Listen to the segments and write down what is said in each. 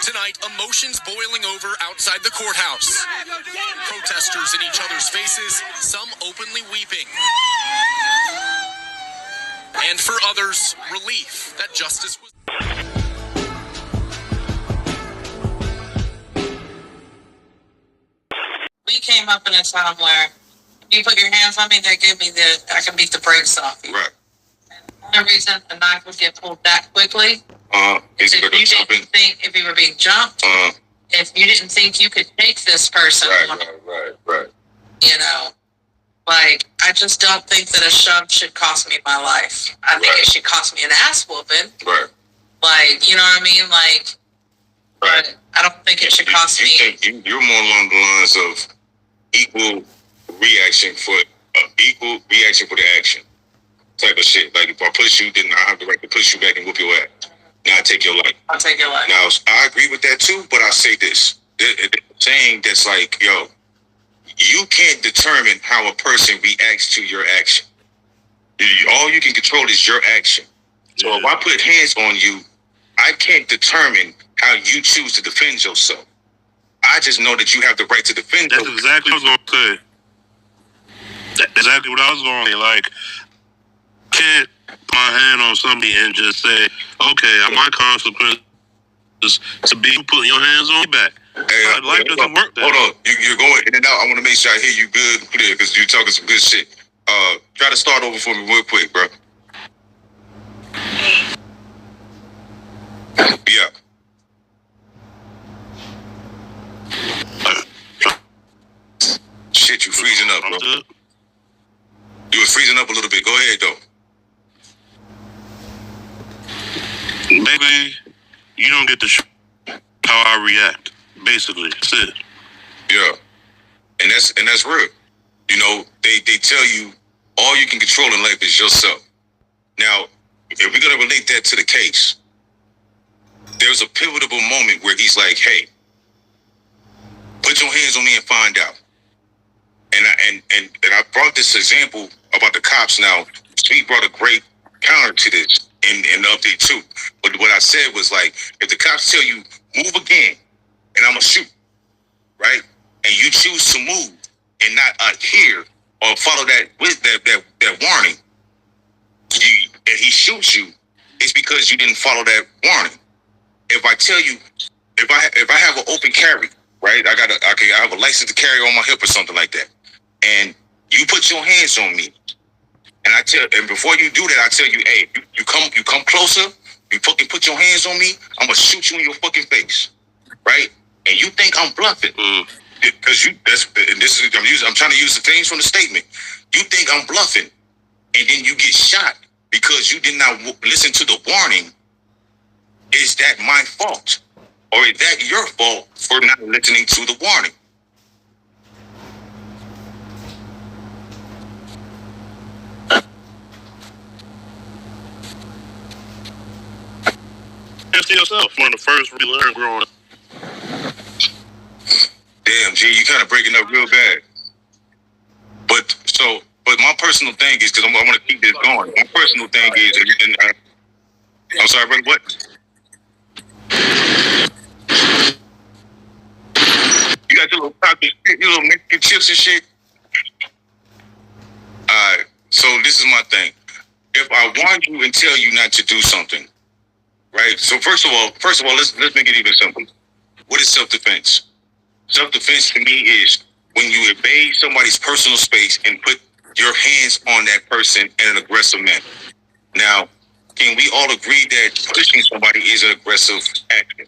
Tonight, emotions boiling over outside the courthouse. Protesters in each other's faces, some openly weeping. And for others, relief that justice was... We came up in a time where you put your hands on me, I can beat the brakes off you. Right. And the only reason the knife would get pulled that quickly is if you didn't think if you were being jumped, if you didn't think you could take this person. Right. You know, like, I just don't think that a shove should cost me my life. I think it should cost me an ass whooping. Right. Like, you know what I mean? Like, right. I don't think it should cost me. You're more along the lines of equal reaction for the action type of shit. Like, if I push you, then I have the right to push you back and whoop your ass. Now I take your life. I'll take your life. Now, I agree with that too, but I say this. Saying that's like, yo, you can't determine how a person reacts to your action. All you can control is your action. So if I put hands on you, I can't determine how you choose to defend yourself. I just know that you have the right to defend yourself. That's exactly what I was going to say. That's exactly what I was going to say. Like, can't put my hand on somebody and just say, okay, my consequence is to be putting your hands on me back. Hey, life doesn't work that. Hold on. You're going in and out. I want to make sure I hear you good and clear because you're talking some good shit. Try to start over for me real quick, bro. Yeah. Shit, you freezing up, bro. You were freezing up a little bit. Go ahead, though. Maybe you don't get to show how I react. Basically, that's it. Yeah, and that's real. You know, they tell you all you can control in life is yourself. Now, if we're gonna relate that to the case, there's a pivotal moment where he's like, "Hey, put your hands on me and find out." And I brought this example about the cops. Now, Sweet brought a great counter to this in the update too. But what I said was like, if the cops tell you move again, and I'm gonna shoot, right? And you choose to move and not adhere or follow that warning, and he shoots you, it's because you didn't follow that warning. If I tell you, if I have an open carry, right? I have a license to carry on my hip or something like that, and you put your hands on me, and before you do that, I tell you, hey, you come closer, you fucking put your hands on me, I'm gonna shoot you in your fucking face, right? And you think I'm bluffing because I'm trying to use the things from the statement. You think I'm bluffing, and then you get shot because you did not listen to the warning. Is that my fault, or is that your fault for not listening to the warning? Just to yourself. One of the first we learn growing up. Damn, G, you kind of breaking up real bad. But my personal thing is, because I want to keep this going. My personal thing is, I'm sorry, brother, what? You got your little pocket, your little Mexican chips and shit. Alright, so this is my thing. If I warn you and tell you not to do something, right? So first of all, let's make it even simple. What is self-defense? Self-defense to me is when you invade somebody's personal space and put your hands on that person in an aggressive manner. Now, can we all agree that pushing somebody is an aggressive action?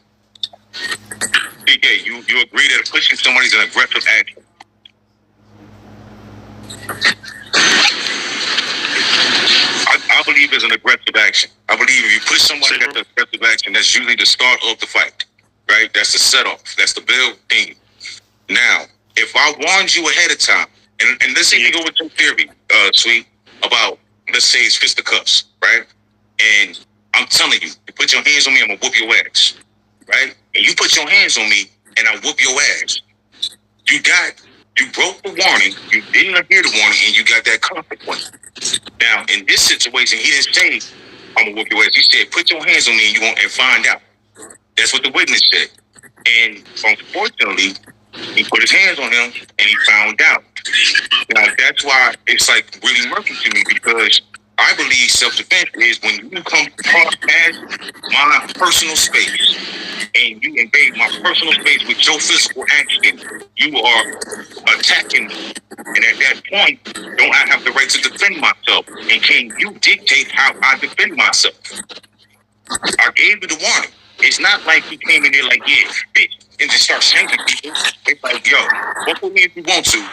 Yeah, you agree that pushing somebody is an aggressive action? I believe it's an aggressive action. I believe if you push somebody, that's an aggressive action. That's usually the start of the fight, right? That's the set-off. That's the build thing. Now, if I warned you ahead of time, and let's say you go with your theory, Sweet, about, let's say it's fisticuffs, right? And I'm telling you, you put your hands on me, I'm gonna whoop your ass, right? And you put your hands on me, and I whoop your ass. You broke the warning, you didn't hear the warning, and you got that consequence. Now, in this situation, he didn't say, I'm gonna whoop your ass. He said, put your hands on me and find out. That's what the witness said. And unfortunately, he put his hands on him and he found out. Now, that's why it's like really murky to me, because I believe self-defense is when you come past my personal space and you invade my personal space with your physical action, you are attacking me. And at that point, don't I have the right to defend myself? And can you dictate how I defend myself? I gave you the warning. It's not like you came in there like, yeah, bitch, and just start shanking people. It's like, yo, work with me if you want to.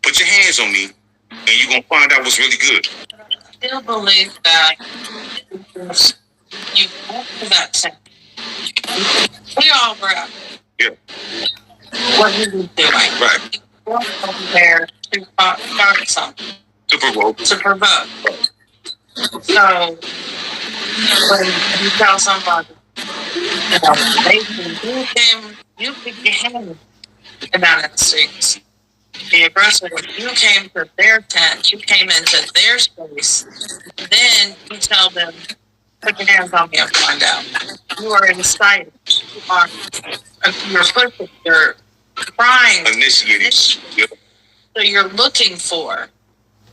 Put your hands on me, and you're going to find out what's really good. I still believe that you go to that center. We all were out. Yeah. What he was doing. Right. He was over there to start something. To provoke. To provoke. So, when you tell somebody, you know, you put your hand down in the streets. The aggressor, you came to their tent, you came into their space, then you tell them, put your hands on me and find out. You are inciting. You're pushing, you're crying. Initiating. Yeah. So you're looking for.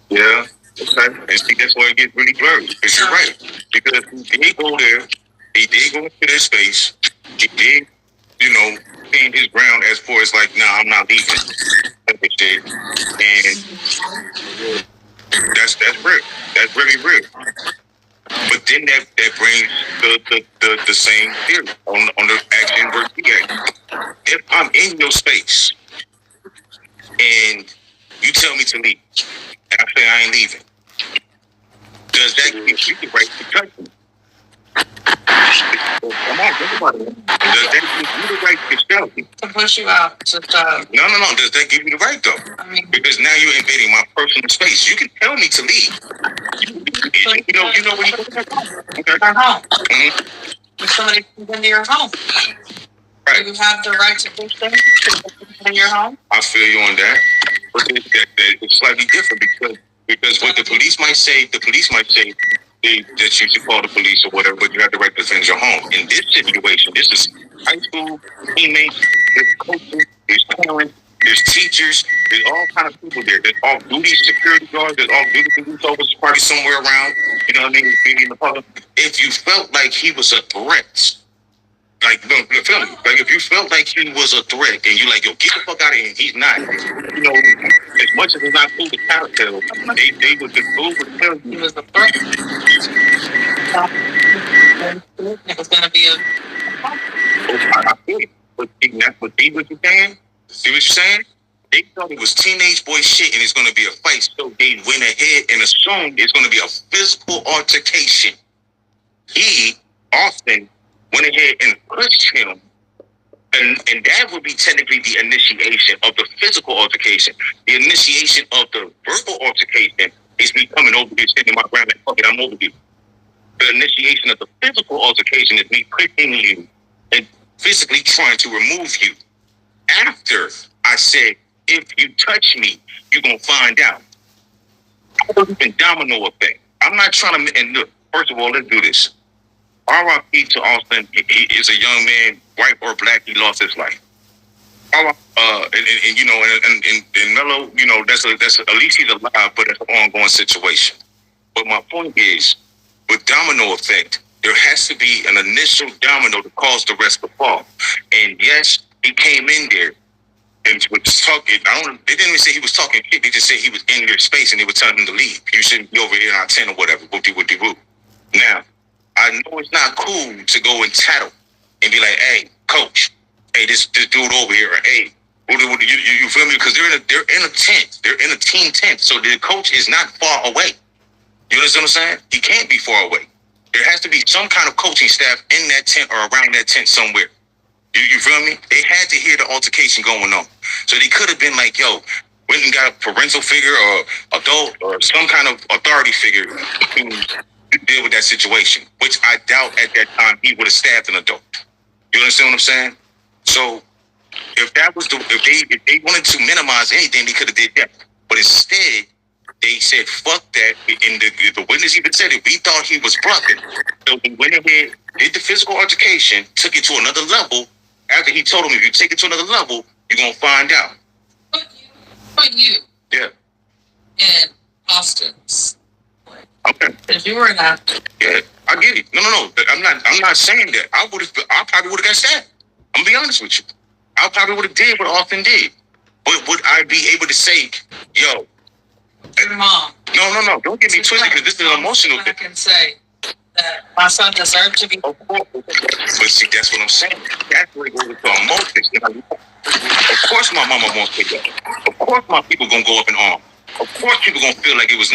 Yeah. Okay. And see, that's why it gets really blurry. Because you're right. Because he did go there. He did go into their space. He did, you know, stand his ground as far as like, nah, I'm not leaving. And that's real. That's really real. But then that brings the same theory on the action versus reaction. If I'm in your space and you tell me to leave, and I say I ain't leaving, does that give you the right to touch me? Come on, think about it. Does that give you the right to shove me? To push you out. No. Does that give you the right though? I mean, because now you're invading my personal space. You can tell me to leave. You know when you okay. Your home. Mm-hmm. If somebody comes into your home, right. Do you have the right to push them in your home? I feel you on that. But it's slightly different because what the police might say that you should call the police or whatever, but you have the right to defend your home. In this situation, this is high school teammates, there's coaches, there's parents, there's teachers, there's all kind of people there. There's off-duty security guards, there's off-duty police officers probably somewhere around, you know what I mean, maybe in the public. If you felt like he was a threat, like, no, feel me? Like, if you felt like he was a threat and you like, yo, get the fuck out of here, and he's not, you know, as much as it's not cool to tell, they would just go and tell you he was a threat. It was going to be a... I feel it. But that's what you're saying? See what you're saying? They thought it was teenage boy shit and it's going to be a fight, so they went ahead and assumed it's going to be a physical altercation. He, Austin, went ahead and pushed him, and that would be technically the initiation of the physical altercation. The initiation of the verbal altercation is me coming over here, sitting in my ground and fuck it, I'm over here. The initiation of the physical altercation is me pushing you and physically trying to remove you. After I said, if you touch me, you're going to find out. I believe in domino effect. I'm not trying to, and look, first of all, let's do this. RIP to Austin. He is a young man, white or black, he lost his life. And you know, and Melo, you know, that's at least he's alive, but it's an ongoing situation. But my point is, with domino effect, there has to be an initial domino to cause the rest to fall. And yes, he came in there and was talking. They didn't even say he was talking shit. They just said he was in their space and they were telling him to leave. You shouldn't be over here in our tent or whatever. Whoop-de-whoop-de-whoop. Now, I know it's not cool to go and tattle and be like, hey, coach, hey, this dude over here, or hey, you feel me? Because they're in a tent. They're in a team tent. So the coach is not far away. You understand what I'm saying? He can't be far away. There has to be some kind of coaching staff in that tent or around that tent somewhere. You feel me? They had to hear the altercation going on. So they could have been like, yo, went and got a parental figure or adult or some kind of authority figure to deal with that situation, which I doubt at that time he would have stabbed an adult. You understand what I'm saying? So if that was if they wanted to minimize anything, they could have did that. But instead, they said, fuck that. And the witness even said it. We thought he was bluffing. So we went ahead, did the physical altercation, took it to another level, After he told him, if you take it to another level, you're gonna find out. But you Yeah. and Austin's. Okay. Because you were not. Yeah, I get it. No. I'm not saying that. I probably would have got stabbed. I'm gonna be honest with you. I probably would have did what Austin did. But would I be able to say, yo, Your mom. No. Don't get me twisted, because this is an emotional thing. I can say that my son deserved to be. Of course. But see, that's what I'm saying. That's where it goes into emotions. Of course my mama won't say that. Of course my people gonna go up in arms. Of course people gonna feel like it was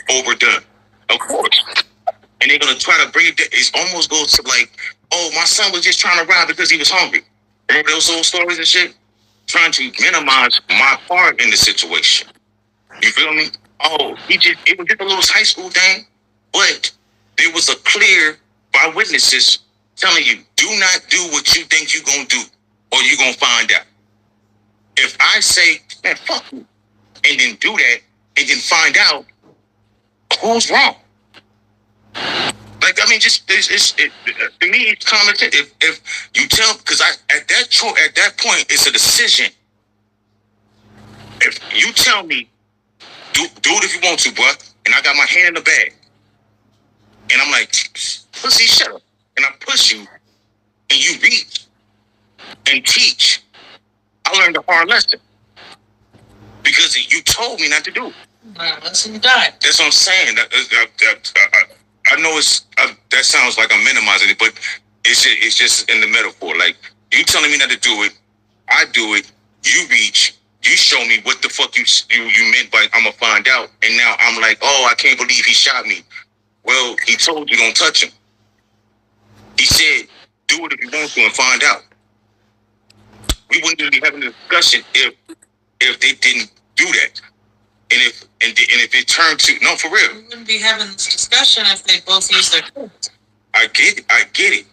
overdone. Of course. And they're gonna try to bring it down. It almost goes to like, oh, my son was just trying to rob because he was hungry. Remember those old stories and shit? Trying to minimize my part in the situation. You feel me? Oh, it was just a little high school thing. But there was a clear by witnesses telling you, do not do what you think you're gonna do, or you're gonna find out. If I say, man, fuck you, and then do that, and then find out, who's wrong? Like, I mean, to me, it's common sense. If you tell, because at that point, it's a decision. If you tell me, do it if you want to, bro, and I got my hand in the bag, and I'm like, pussy, shut up, and I push you, and you reach and teach, I learned a hard lesson because you told me not to do it. Lesson died. That's what I'm saying. I know that sounds like I'm minimizing it, but it's just in the metaphor. Like, you telling me not to do it, I do it, you reach, you show me what the fuck you meant by I'm gonna find out, and now I'm like, oh, I can't believe he shot me. Well, he told you don't touch him. He said, do it if you want to and find out. We wouldn't be having a discussion if they didn't do that. And if it turned to, no, for real. We wouldn't be having this discussion if they both used their kids. I get it.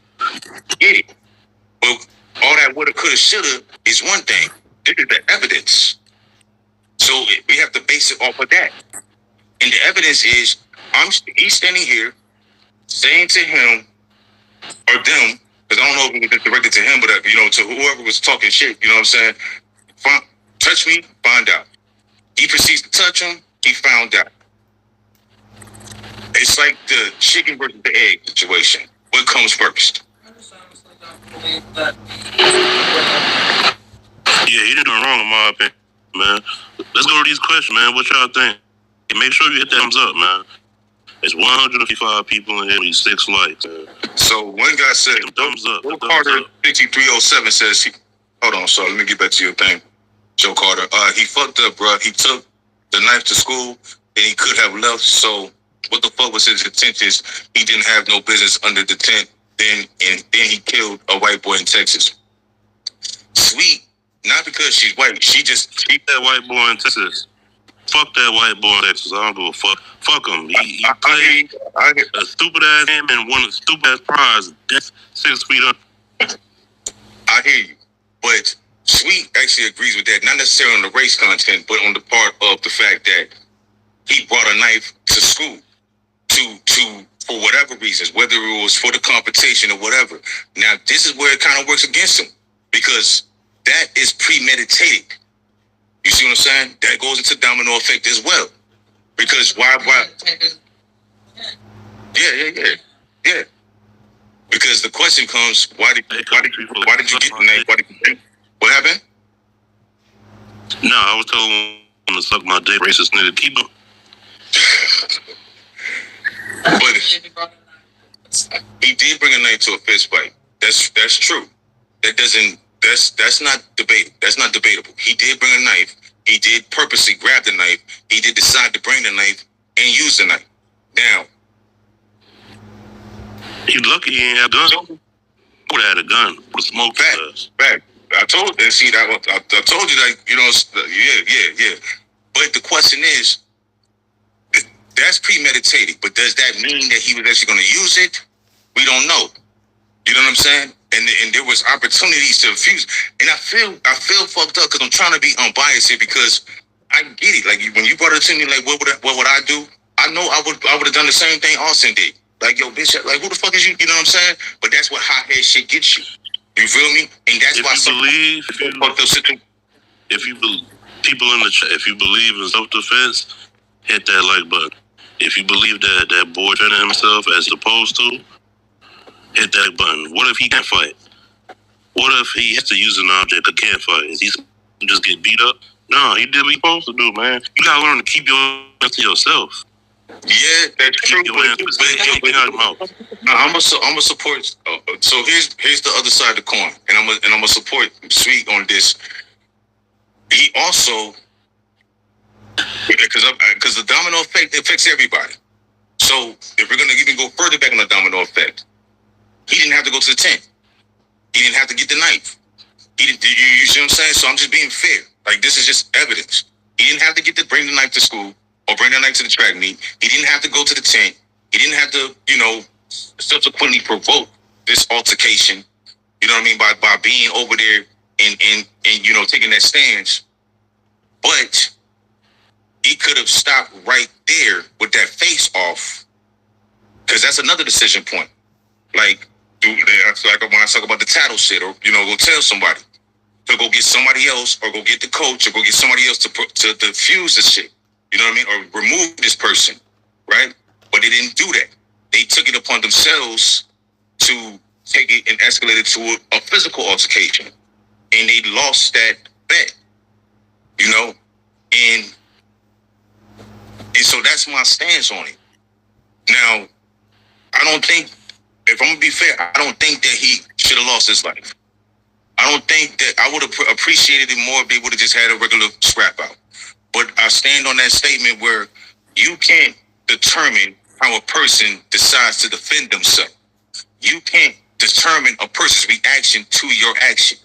But all that woulda, coulda, shoulda is one thing. This is the evidence. So we have to base it off of that. And the evidence is, he's standing here saying to him or them, because I don't know if it was directed to him, but to whoever was talking shit, you know what I'm saying? Touch me, find out. He proceeds to touch him, he found out. It's like the chicken versus the egg situation. What comes first? I just honestly don't believe that. Yeah, he did nothing wrong in my opinion, man. Let's go to these questions, man. What y'all think? And make sure you hit that thumbs up, man. It's 155 people and only 6 likes. So one guy said, thumbs up. Joe Carter 6307 says, hold on, so let me get back to your thing. Joe Carter, he fucked up, bro. He took the knife to school and he could have left. So what the fuck was his intentions? He didn't have no business under the tent. Then he killed a white boy in Texas. Sweet, not because she's white. She just keep that white boy in Texas. Fuck that white boy in Texas. I don't give a fuck. Fuck him. He played a stupid ass game and won a stupid ass prize. That's 6 feet up. I hear you, but Sweet actually agrees with that. Not necessarily on the race content, but on the part of the fact that he brought a knife to school to for whatever reasons, whether it was for the competition or whatever. Now, this is where it kind of works against him because that is premeditated. You see what I'm saying? That goes into domino effect as well. Because why? Yeah. Because the question comes, why did you get the knife? What happened? No, I was telling him to suck my dick, racist nigga. Keep him. But he did bring a knife to a fist fight. That's true. That's not debate. That's not debatable. He did bring a knife. He did purposely grab the knife. He did decide to bring the knife and use the knife. Now, he's lucky he ain't have a gun. Would have had a gun with smoke. Fact. I told you. See, I told you that. Yeah. But the question is, that's premeditated. But does that mean that he was actually going to use it? We don't know. You know what I'm saying? And there was opportunities to infuse. And I feel fucked up because I'm trying to be unbiased here because I get it. Like when you brought it to me, like what would I do? I know I would have done the same thing Austin did. Like, yo, bitch, like who the fuck is you? You know what I'm saying? But that's what hothead shit gets you. You feel me? And that's if why you some believe, people in the chat, if you believe in self-defense, hit that like button. If you believe that boy defending himself as supposed to, hit that button. What if he can't fight? What if he has to use an object but can't fight? Is he just get beat up? No, he did what he's supposed to do, man. You gotta learn to keep your to yourself. Yeah, that's true. I'm a support. So here's the other side of the coin, and I'm gonna support Sweet on this. He also, because the domino effect affects everybody. So if we're gonna even go further back on the domino effect, he didn't have to go to the tent. He didn't have to get the knife. He didn't. You see what I'm saying? So I'm just being fair. Like, this is just evidence. He didn't have to bring the knife to school or bring the knife to the track meet. He didn't have to go to the tent. He didn't have to, subsequently provoke this altercation. You know what I mean? By being over there and taking that stance. But he could have stopped right there with that face off, because that's another decision point. Like, when I talk about the tattle shit, or go tell somebody to go get somebody else, or go get the coach, or go get somebody else to defuse the shit. You know what I mean? Or remove this person, right? But they didn't do that. They took it upon themselves to take it and escalate it to a physical altercation, and they lost that bet. And so that's my stance on it. Now, I don't think, if I'm gonna be fair, I don't think that he should have lost his life. I don't think that I would have appreciated it more if they would have just had a regular scrap out. But I stand on that statement where you can't determine how a person decides to defend themselves. You can't determine a person's reaction to your action.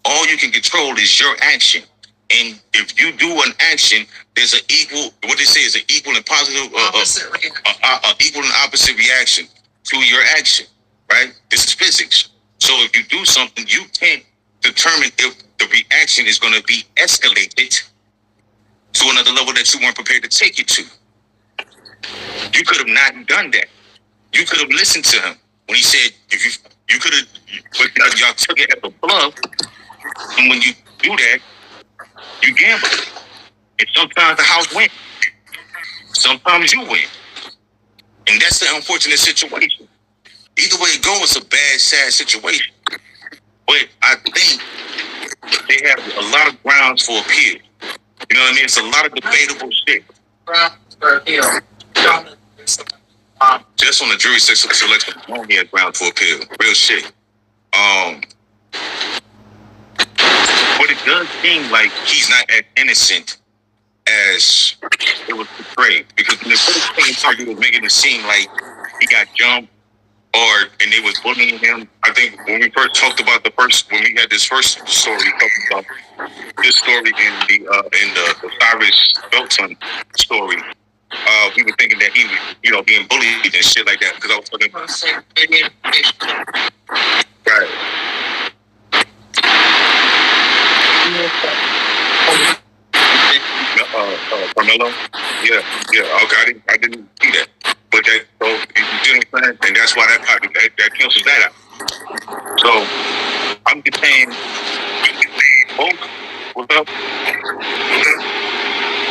All you can control is your action. And if you do an action, there's an equal, what they say is an equal and positive, equal and opposite reaction to your action, right? This is physics. So if you do something, you can't determine if the reaction is going to be escalated to another level that you weren't prepared to take it to. You could have not done that. You could have listened to him when he said, if you could have, but y'all took it as a bluff. And when you do that, you gamble. And sometimes the house wins. Sometimes you win. And that's the unfortunate situation. Either way it goes, it's a bad, sad situation. But I think they have a lot of grounds for appeal. You know what I mean? It's a lot of debatable shit. Grounds for appeal. Just on the jury selection alone, he had grounds for appeal. Real shit. But it does seem like he's not as innocent as it was portrayed. Because in the first thing he was making it seem like he got jumped, and they was bullying him. I think when we first talked about when we had this first story, talking about this story in the Cyrus Belton story, we were thinking that he was, being bullied and shit like that. Because I was talking about right. Carmelo? Yeah. Okay, I didn't see that. But that, so you see what I'm saying? And that's why that cancels that out. So I'm just saying, both. What's up?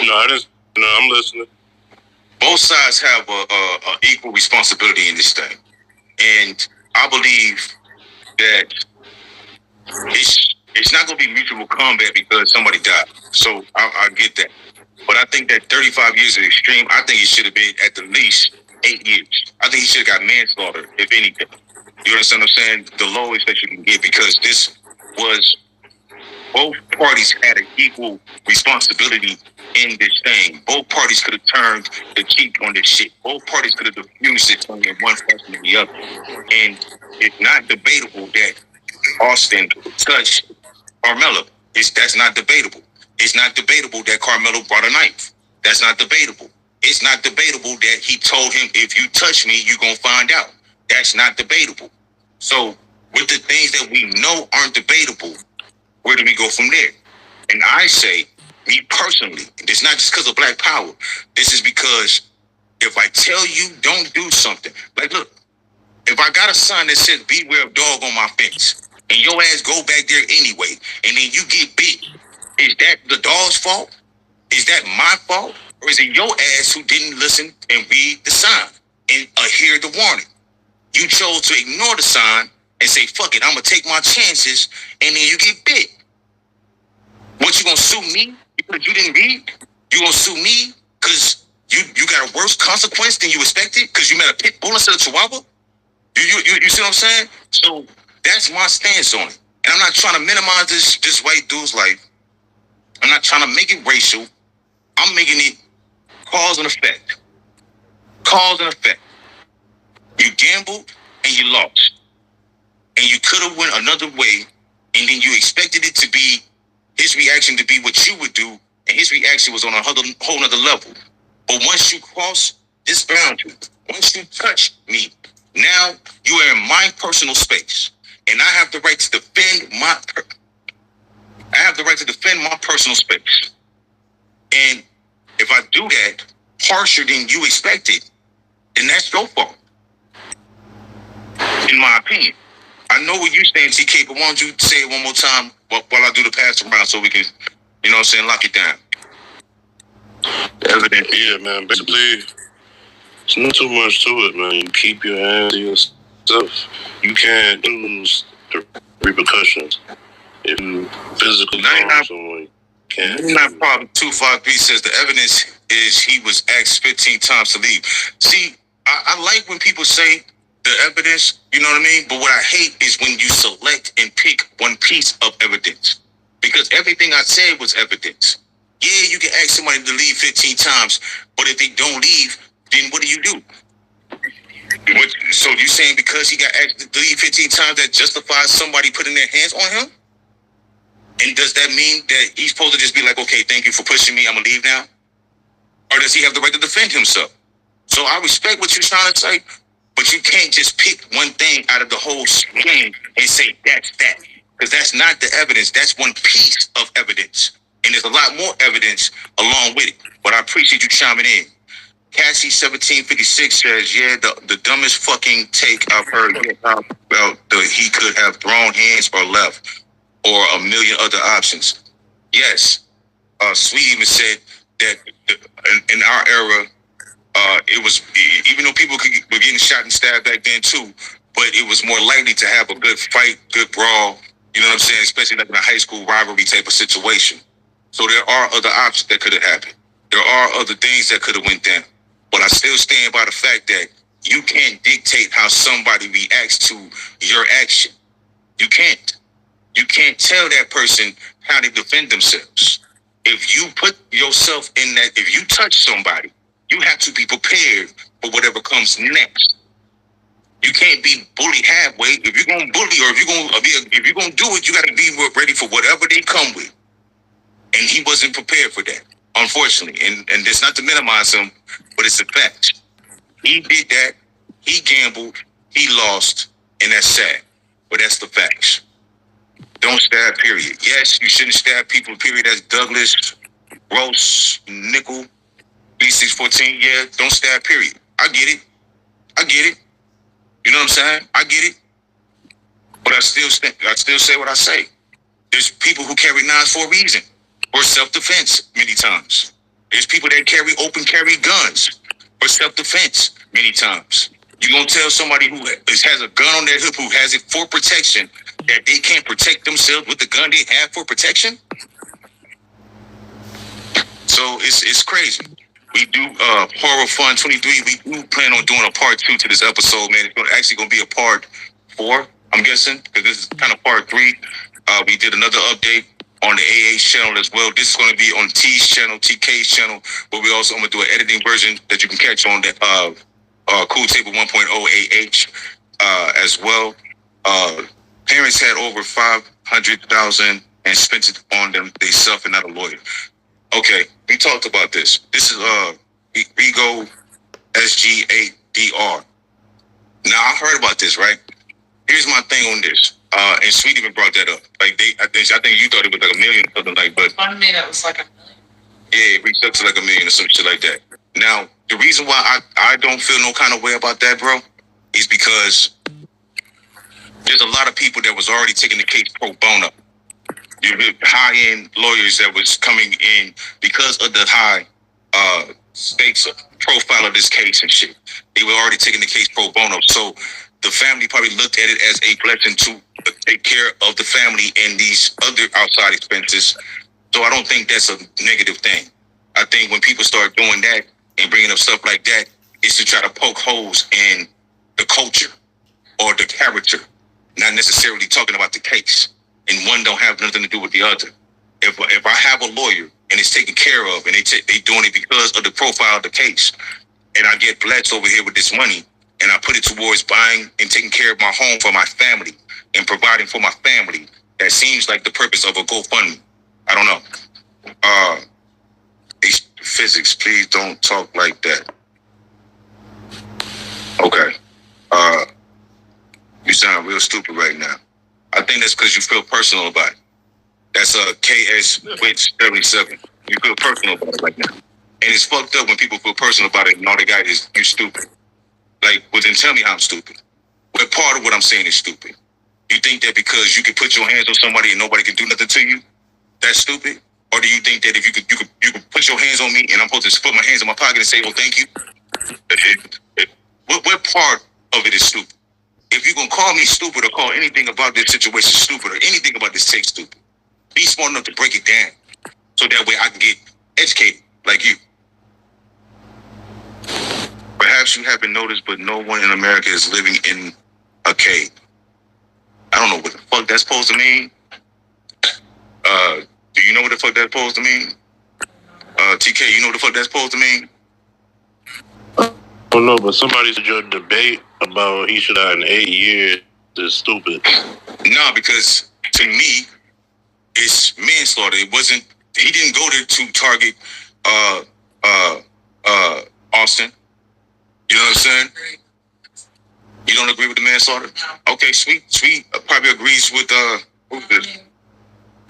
No, I'm listening. Both sides have a equal responsibility in this thing, and I believe that it's not going to be mutual combat because somebody died. So I get that. But I think that 35 years is extreme. I think it should have been at the least 8 years. I think he should have got manslaughter, if anything. You understand what I'm saying? The lowest that you can get, because this was, both parties had an equal responsibility in this thing. Both parties could have turned the cheek on this shit. Both parties could have diffused it on one person or the other. And it's not debatable that Austin touched Carmelo. That's not debatable. It's not debatable that Carmelo brought a knife. That's not debatable. It's not debatable that he told him, if you touch me, you're going to find out. That's not debatable. So with the things that we know aren't debatable, where do we go from there? And I say, me personally, it's not just because of Black Power. This is because if I tell you don't do something, like, look, if I got a sign that says beware of dog on my fence, and your ass go back there anyway, and then you get bit. Is that the dog's fault? Is that my fault? Or is it your ass who didn't listen and read the sign and hear the warning? You chose to ignore the sign and say, fuck it, I'm going to take my chances, and then you get bit. What, you going to sue me because you didn't read? You going to sue me because you got a worse consequence than you expected because you met a pit bull instead of Chihuahua? You see what I'm saying? So that's my stance on it. And I'm not trying to minimize this white dude's life. I'm not trying to make it racial. I'm making it cause and effect. Cause and effect. You gambled and you lost. And you could have went another way, and then you expected it to be, his reaction to be what you would do, and his reaction was on a whole nother level. But once you cross this boundary, once you touch me, now you are in my personal space. And I have the right to defend my personal space. And if I do that harsher than you expected, then that's your fault. In my opinion. I know what you're saying, TK, but why don't you say it one more time while I do the pass around so we can, you know what I'm saying, lock it down. Evident. Yeah, man. Basically, it's not too much to it, man. You keep your hands to yourself. You can't lose the repercussions. If you physically harm someone, can't. 99 problem 253 says the evidence is he was asked 15 times to leave. See, I like when people say the evidence, you know what I mean? But what I hate is when you select and pick one piece of evidence. Because everything I said was evidence. Yeah, you can ask somebody to leave 15 times, but if they don't leave, then what do? So you saying because he got asked to leave 15 times, that justifies somebody putting their hands on him? And does that mean that he's supposed to just be like, okay, thank you for pushing me, I'm going to leave now? Or does he have the right to defend himself? So I respect what you're trying to say, but you can't just pick one thing out of the whole game and say that's that. Because that's not the evidence. That's one piece of evidence. And there's a lot more evidence along with it. But I appreciate you chiming in. Cassie 1756 says, yeah, the dumbest fucking take I've heard. Well, he could have thrown hands or left, or a million other options. Yes. Sweet even said that in our era, it was, even though people were getting shot and stabbed back then too, but it was more likely to have a good fight, good brawl, you know what I'm saying, especially like in a high school rivalry type of situation. So there are other options that could have happened. There are other things that could have went down. But I still stand by the fact that you can't dictate how somebody reacts to your action. You can't. You can't tell that person how to defend themselves. If you put yourself in that, if you touch somebody, you have to be prepared for whatever comes next. You can't be bullied halfway. If you're gonna bully, or if you're gonna do it, you got to be ready for whatever they come with. And he wasn't prepared for that, unfortunately. And it's not to minimize him, but it's a fact. He did that. He gambled. He lost, and that's sad. But that's the facts. Don't stab, period. Yes, you shouldn't stab people, period. That's Douglas, Rose, Nickel, B614. Yeah, don't stab, period. I get it. You know what I'm saying? I get it. But I still say what I say. There's people who carry knives for a reason, or self-defense many times. There's people that carry guns for self-defense many times. You gonna tell somebody who has a gun on their hip, who has it for protection, that they can't protect themselves with the gun they have for protection? So it's crazy. We do Horror Fun 23. We do plan on doing a part 2 to this episode, man. It's actually gonna be a part 4, I'm guessing, because this is kind of part 3. We did another update on the AH channel as well. This is going to be on T's channel, TK's channel, but we also going to do an editing version that you can catch on the Cool Table 1.0 AH as well. Parents had over $500,000 and spent it on them themselves and not a lawyer. Okay, we talked about this. This is Rigo SG8DR. Now I heard about this, right? Here's my thing on this. And Sweet even brought that up. Like I think you thought it was like $1 million or something like, but Fun made it was like $1 million. Yeah, it reached up to like $1 million or some shit like that. Now, the reason why I don't feel no kind of way about that, bro, is because There's a lot of people that was already taking the case pro bono. You have high-end lawyers that was coming in because of the high stakes profile of this case and shit. They were already taking the case pro bono. So the family probably looked at it as a blessing to take care of the family and these other outside expenses. So I don't think that's a negative thing. I think when people start doing that and bringing up stuff like that, it's to try to poke holes in the culture or the character, not necessarily talking about the case. And one don't have nothing to do with the other. If I have a lawyer and it's taken care of and they doing it because of the profile of the case, and I get blessed over here with this money and I put it towards buying and taking care of my home for my family and providing for my family, that seems like the purpose of a GoFundMe. I don't know. Physics, please don't talk like that. Okay. You sound real stupid right now. I think that's because you feel personal about it. That's a KS Witch 77. You feel personal about it right now. And it's fucked up when people feel personal about it and all they got is, you stupid. Like, well, then tell me how I'm stupid. What part of what I'm saying is stupid? You think that because you can put your hands on somebody and nobody can do nothing to you, that's stupid? Or do you think that if you could put your hands on me and I'm supposed to put my hands in my pocket and say, oh, thank you? What part of it is stupid? If you're going to call me stupid or call anything about this situation stupid or anything about this take stupid, be smart enough to break it down so that way I can get educated like you. Perhaps you haven't noticed, but no one in America is living in a cave. I don't know what the fuck that's supposed to mean. Do you know what the fuck that's supposed to mean? TK, you know what the fuck that's supposed to mean? Oh no, but somebody said your debate about he should have in 8 years is stupid. No, because to me, it's manslaughter. It wasn't. He didn't go there to target Austin. You know what I'm saying? You don't agree with the manslaughter? No. Okay, Sweet probably agrees with who's this?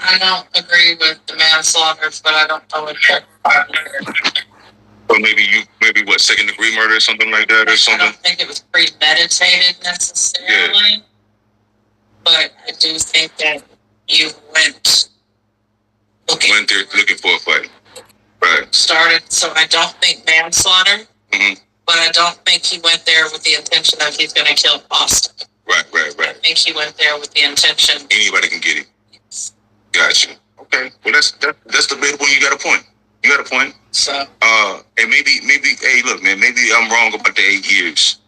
I don't agree with the manslaughter, but I don't know what that. Or maybe what, second degree murder or something like that or something? I don't think it was premeditated necessarily, yeah. But I do think that you went there looking for a fight. Right. Started, so I don't think manslaughter, but I don't think he went there with the intention of he's going to kill Austin. Right. I think he went there with the intention. Anybody can get it. Yes. Gotcha. Okay. Well, that's debatable. You got a point. So. And maybe, hey, look, man, maybe I'm wrong about the 8 years.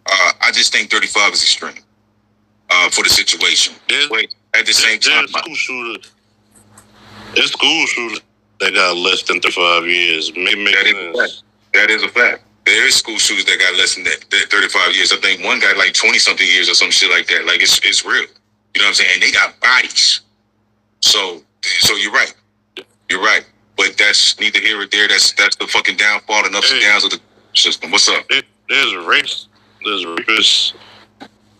I just think 35 is extreme. For the situation. At the same time, there's school shooters that got less than 35 years. That is a fact. There is school shooters that got less than that 35 years. I think one got like 20-something years or some shit like that. Like, it's real. You know what I'm saying? And they got bodies. So you're right. But that's neither here or there. That's the fucking downfall and ups and downs of the system. What's up? There's rapists,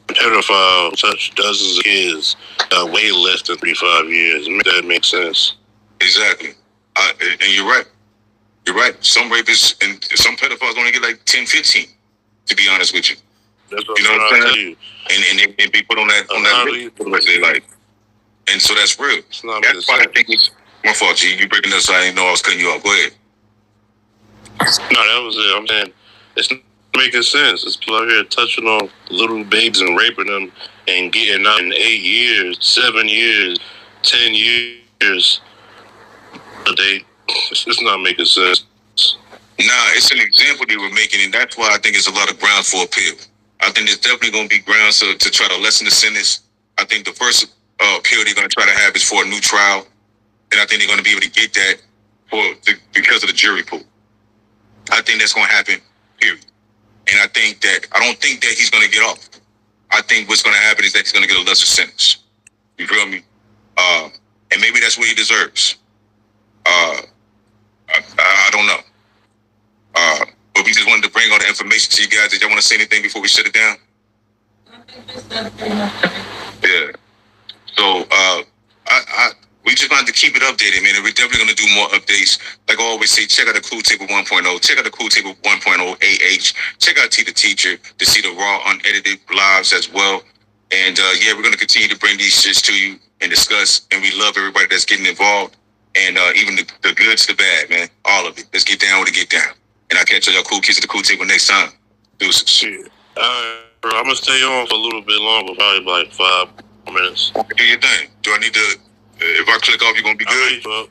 pedophiles, touch dozens of kids way less than 35 years. That makes sense. Exactly. And you're right. Some rapists and some pedophiles only get like 10, 15, to be honest with you. That's what you know I'm what I'm trying saying? to tell you. And they be put on that list they like. And so that's real. That's why I think it's my fault, G. You breaking this, so I didn't know I was cutting you off. Go ahead. No, that was it. I'm saying it's not making sense. It's people out here touching on little babies and raping them and getting out in 8 years, 7 years, 10 years. But it's not making sense. Nah, it's an example they were making, and that's why I think it's a lot of grounds for appeal. I think there's definitely going to be grounds to try to lessen the sentence. I think the first appeal they're going to try to have is for a new trial, and I think they're going to be able to get that because of the jury pool. I think that's going to happen, period. And I don't think that he's going to get off. I think what's going to happen is that he's going to get a lesser sentence. You feel me? And maybe that's what he deserves. I don't know. But we just wanted to bring all the information to you guys. Did y'all want to say anything before we shut it down? Yeah. So we just wanted to keep it updated, man. And we're definitely going to do more updates. Like I always say, check out the Cool Table 1.0. Check out the Cool Table 1.0 AH. Check out T the Teacher to see the raw, unedited lives as well. And yeah, we're gonna continue to bring these shits to you and discuss. And we love everybody that's getting involved, and even the good to the bad, man. All of it. Let's get down with it. Get down. And I'll catch y'all cool kids at the cool table next time. Deuces. Shit. All right, bro. I'm gonna stay on for a little bit longer, probably like 5 minutes. Do your thing. Do I need to? If I click off, you gonna be good? Bro.